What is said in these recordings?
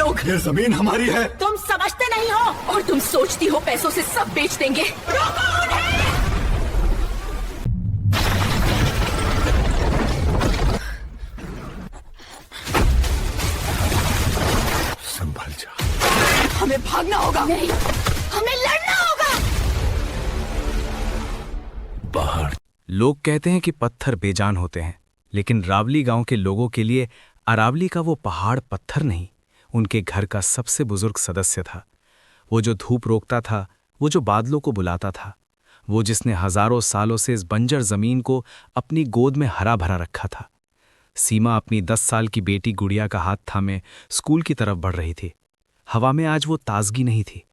लोग। ये जमीन हमारी है। तुम समझते नहीं हो और तुम सोचती हो पैसों से सब बेच देंगे। रोको उन्हें! संभल जा। हमें भागना होगा। नहीं, हमें लड़ना होगा। बाहर लोग कहते हैं कि पत्थर बेजान होते हैं, लेकिन रावली गांव के लोगों के लिए अरावली का वो पहाड़ पत्थर नहीं, उनके घर का सबसे बुजुर्ग सदस्य था। वो जो धूप रोकता था, वो जो बादलों को बुलाता था, वो जिसने हजारों सालों से इस बंजर जमीन को अपनी गोद में हरा भरा रखा था। सीमा अपनी 10 साल की बेटी गुड़िया का हाथ थामे स्कूल की तरफ बढ़ रही थी। हवा में आज वो ताजगी नहीं थी,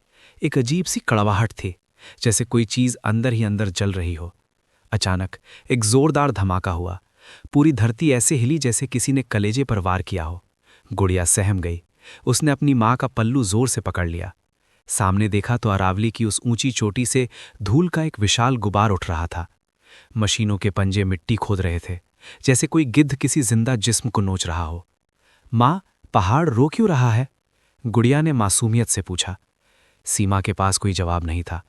एक अजीब सी कड़वाहट थी, जैसे कोई चीज अंदर ही अंदर जल रही हो। अचानक एक जोरदार धमाका हुआ। पूरी धरती ऐसे हिली जैसे किसी ने कलेजे पर वार किया हो। गुड़िया सहम गई। उसने अपनी माँ का पल्लू जोर से पकड़ लिया। सामने देखा तो अरावली की उस ऊंची चोटी से धूल का एक विशाल गुबार उठ रहा था। मशीनों के पंजे मिट्टी खोद रहे थे, जैसे कोई गिद्ध किसी जिंदा जिस्म को नोच रहा हो। माँ, पहाड़ रो क्यों रहा है? गुड़िया ने मासूमियत से पूछा। सीमा के पास कोई जवाब नहीं था।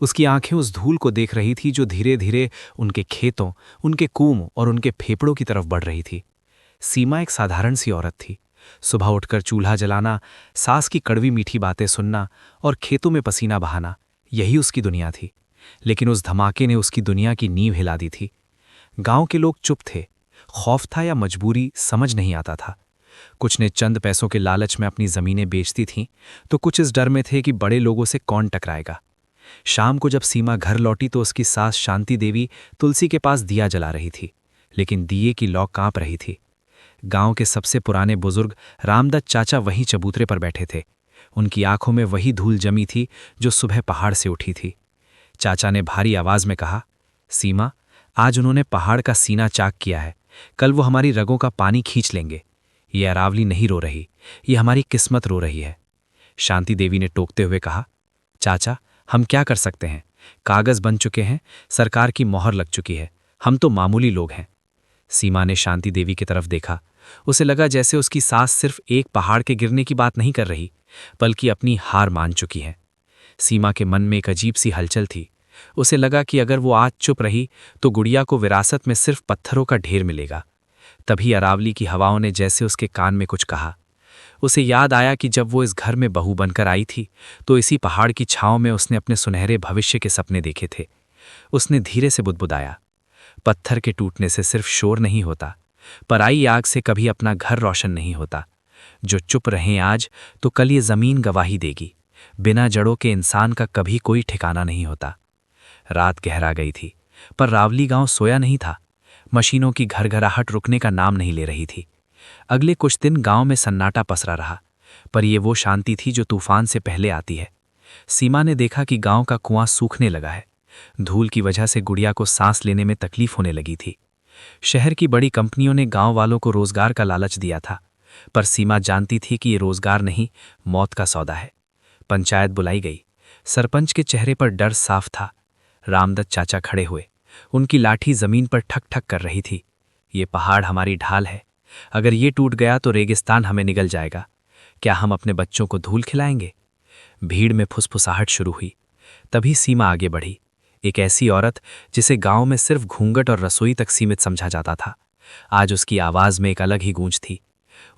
उसकी आंखें उस धूल को देख रही थी जो धीरे धीरे उनके खेतों, उनके कुओं और उनके फेफड़ों की तरफ बढ़ रही थी। सीमा एक साधारण सी औरत थी। सुबह उठकर चूल्हा जलाना, सास की कड़वी मीठी बातें सुनना और खेतों में पसीना बहाना, यही उसकी दुनिया थी। लेकिन उस धमाके ने उसकी दुनिया की नींव हिला दी थी। गांव के लोग चुप थे। खौफ था या मजबूरी, समझ नहीं आता था। कुछ ने चंद पैसों के लालच में अपनी जमीनें बेचती थीं, तो कुछ इस डर में थे कि बड़े लोगों से कौन टकराएगा। शाम को जब सीमा घर लौटी तो उसकी सास शांति देवी तुलसी के पास दिया जला रही थी, लेकिन दिए की लौ कांप रही थी। गांव के सबसे पुराने बुजुर्ग रामदत्त चाचा वहीं चबूतरे पर बैठे थे। उनकी आंखों में वही धूल जमी थी जो सुबह पहाड़ से उठी थी। चाचा ने भारी आवाज में कहा, सीमा, आज उन्होंने पहाड़ का सीना चाक किया है, कल वो हमारी रगों का पानी खींच लेंगे। ये अरावली नहीं रो रही, ये हमारी किस्मत रो रही है। शांति देवी ने टोकते हुए कहा, चाचा, हम क्या कर सकते हैं? कागज बन चुके हैं, सरकार की मोहर लग चुकी है, हम तो मामूली लोग हैं। सीमा ने शांति देवी की तरफ देखा। उसे लगा जैसे उसकी सास सिर्फ एक पहाड़ के गिरने की बात नहीं कर रही, बल्कि अपनी हार मान चुकी है। सीमा के मन में एक अजीब सी हलचल थी। उसे लगा कि अगर वो आज चुप रही तो गुड़िया को विरासत में सिर्फ पत्थरों का ढेर मिलेगा। तभी अरावली की हवाओं ने जैसे उसके कान में कुछ कहा। उसे याद आया कि जब वो इस घर में बहू बनकर आई थी तो इसी पहाड़ की छांव में उसने अपने सुनहरे भविष्य के सपने देखे थे। उसने धीरे से बुदबुदाया, पत्थर के टूटने से सिर्फ शोर नहीं होता, पराई आग से कभी अपना घर रोशन नहीं होता। जो चुप रहें आज तो कल ये जमीन गवाही देगी। बिना जड़ों के इंसान का कभी कोई ठिकाना नहीं होता। रात गहरा गई थी, पर रावली गांव सोया नहीं था। मशीनों की घरघराहट रुकने का नाम नहीं ले रही थी। अगले कुछ दिन गांव में सन्नाटा पसरा रहा, पर यह वो शांति थी जो तूफान से पहले आती है। सीमा ने देखा कि गांव का कुआं सूखने लगा है। धूल की वजह से गुड़िया को सांस लेने में तकलीफ होने लगी थी। शहर की बड़ी कंपनियों ने गांव वालों को रोजगार का लालच दिया था, पर सीमा जानती थी कि ये रोजगार नहीं, मौत का सौदा है। पंचायत बुलाई गई। सरपंच के चेहरे पर डर साफ था। रामदत्त चाचा खड़े हुए। उनकी लाठी जमीन पर ठक ठक कर रही थी। ये पहाड़ हमारी ढाल है, अगर ये टूट गया तो रेगिस्तान हमें निगल जाएगा। क्या हम अपने बच्चों को धूल खिलाएंगे? भीड़ में फुसफुसाहट शुरू हुई। तभी सीमा आगे बढ़ी। एक ऐसी औरत जिसे गांव में सिर्फ घूंघट और रसोई तक सीमित समझा जाता था, आज उसकी आवाज में एक अलग ही गूंज थी।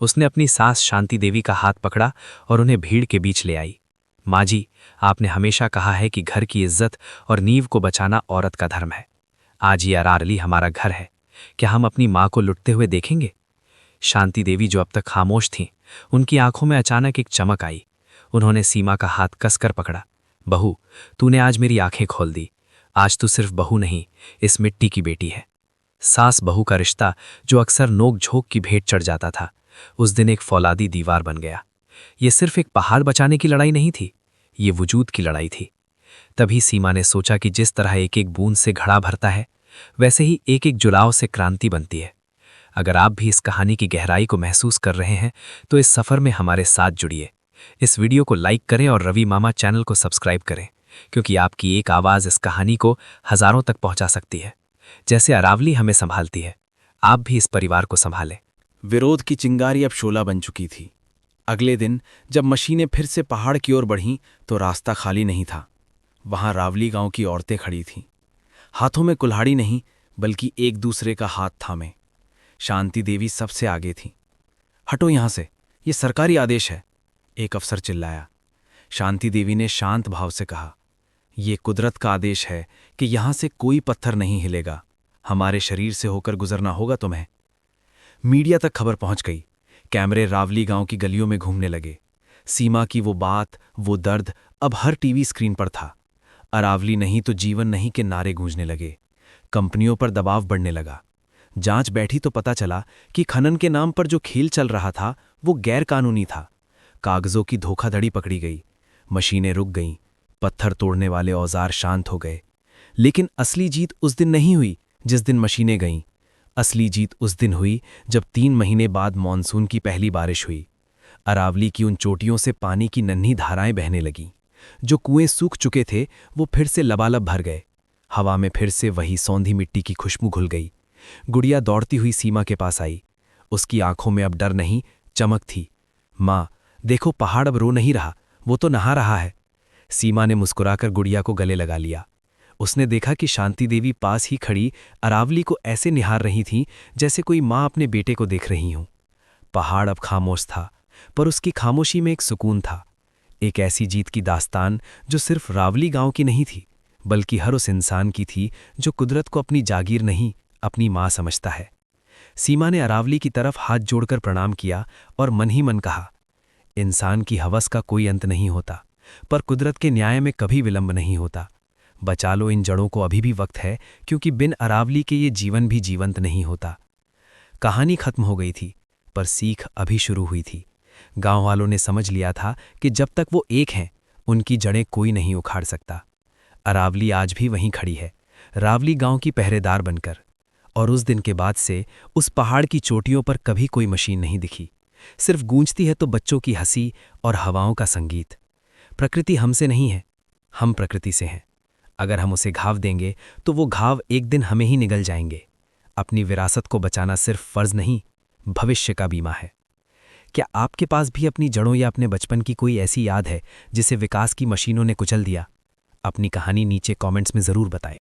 उसने अपनी सास शांति देवी का हाथ पकड़ा और उन्हें भीड़ के बीच ले आई। माँ जी, आपने हमेशा कहा है कि घर की इज्जत और नींव को बचाना औरत का धर्म है। आज ये अरावली हमारा घर है, क्या हम अपनी माँ को लुटते हुए देखेंगे? शांति देवी, जो अब तक खामोश थीं, उनकी आंखों में अचानक एक चमक आई। उन्होंने सीमा का हाथ कसकर पकड़ा। बहू, तूने आज मेरी आंखें खोल दी। आज तू सिर्फ बहू नहीं, इस मिट्टी की बेटी है। सास बहू का रिश्ता, जो अक्सर नोक झोंक की भेंट चढ़ जाता था, उस दिन एक फौलादी दीवार बन गया। ये सिर्फ एक पहाड़ बचाने की लड़ाई नहीं थी, ये वजूद की लड़ाई थी। तभी सीमा ने सोचा कि जिस तरह एक एक बूंद से घड़ा भरता है, वैसे ही एक एक जुलाव से क्रांति बनती है। अगर आप भी इस कहानी की गहराई को महसूस कर रहे हैं तो इस सफ़र में हमारे साथ जुड़िए। इस वीडियो को लाइक करें और रवि मामा चैनल को सब्सक्राइब करें, क्योंकि आपकी एक आवाज़ इस कहानी को हज़ारों तक पहुंचा सकती है। जैसे अरावली हमें संभालती है, आप भी इस परिवार को संभालें। विरोध की चिंगारी अब शोला बन चुकी थी। अगले दिन जब मशीनें फिर से पहाड़ की ओर बढ़ीं तो रास्ता खाली नहीं था। वहां रावली गांव की औरतें खड़ी थीं, हाथों में कुल्हाड़ी नहीं बल्कि एक दूसरे का हाथ थामे। शांति देवी सबसे आगे थीं। हटो यहां से, ये सरकारी आदेश है, एक अफसर चिल्लाया। शांति देवी ने शांत भाव से कहा, ये कुदरत का आदेश है कि यहां से कोई पत्थर नहीं हिलेगा, हमारे शरीर से होकर गुजरना होगा तुम्हें। मीडिया तक खबर पहुंच गई। कैमरे रावली गांव की गलियों में घूमने लगे। सीमा की वो बात, वो दर्द अब हर टीवी स्क्रीन पर था। अरावली नहीं तो जीवन नहीं के नारे गूंजने लगे। कंपनियों पर दबाव बढ़ने लगा। जांच बैठी तो पता चला कि खनन के नाम पर जो खेल चल रहा था वो गैर कानूनी था। कागजों की धोखाधड़ी पकड़ी गई, मशीनें रुक गईं, पत्थर तोड़ने वाले औजार शांत हो गए। लेकिन असली जीत उस दिन नहीं हुई जिस दिन मशीनें गईं। असली जीत उस दिन हुई जब 3 महीने बाद मॉनसून की पहली बारिश हुई। अरावली की उन चोटियों से पानी की नन्ही धाराएं बहने लगीं। जो कुएं सूख चुके थे वो फिर से लबालब भर गए। हवा में फिर से वही सौंधी मिट्टी की खुशबू घुल गई। गुड़िया दौड़ती हुई सीमा के पास आई। उसकी आंखों में अब डर नहीं, चमक थी। माँ, देखो पहाड़ अब रो नहीं रहा, वो तो नहा रहा है। सीमा ने मुस्कुराकर गुड़िया को गले लगा लिया। उसने देखा कि शांति देवी पास ही खड़ी अरावली को ऐसे निहार रही थी जैसे कोई माँ अपने बेटे को देख रही हो। पहाड़ अब खामोश था, पर उसकी खामोशी में एक सुकून था। एक ऐसी जीत की दास्तान जो सिर्फ रावली गांव की नहीं थी, बल्कि हर उस इंसान की थी जो कुदरत को अपनी जागीर नहीं, अपनी माँ समझता है। सीमा ने अरावली की तरफ हाथ जोड़कर प्रणाम किया और मन ही मन कहा, इंसान की हवस का कोई अंत नहीं होता, पर कुदरत के न्याय में कभी विलंब नहीं होता। बचा लो इन जड़ों को, अभी भी वक्त है, क्योंकि बिन अरावली के ये जीवन भी जीवंत नहीं होता। कहानी खत्म हो गई थी, पर सीख अभी शुरू हुई थी। गांव वालों ने समझ लिया था कि जब तक वो एक हैं, उनकी जड़ें कोई नहीं उखाड़ सकता। अरावली आज भी वहीं खड़ी है, रावली गांव की पहरेदार बनकर। और उस दिन के बाद से उस पहाड़ की चोटियों पर कभी कोई मशीन नहीं दिखी। सिर्फ गूंजती है तो बच्चों की हंसी और हवाओं का संगीत। प्रकृति हमसे नहीं है, हम प्रकृति से हैं। अगर हम उसे घाव देंगे तो वो घाव एक दिन हमें ही निगल जाएंगे। अपनी विरासत को बचाना सिर्फ फर्ज नहीं, भविष्य का बीमा है। क्या आपके पास भी अपनी जड़ों या अपने बचपन की कोई ऐसी याद है जिसे विकास की मशीनों ने कुचल दिया? अपनी कहानी नीचे कमेंट्स में ज़रूर बताएं।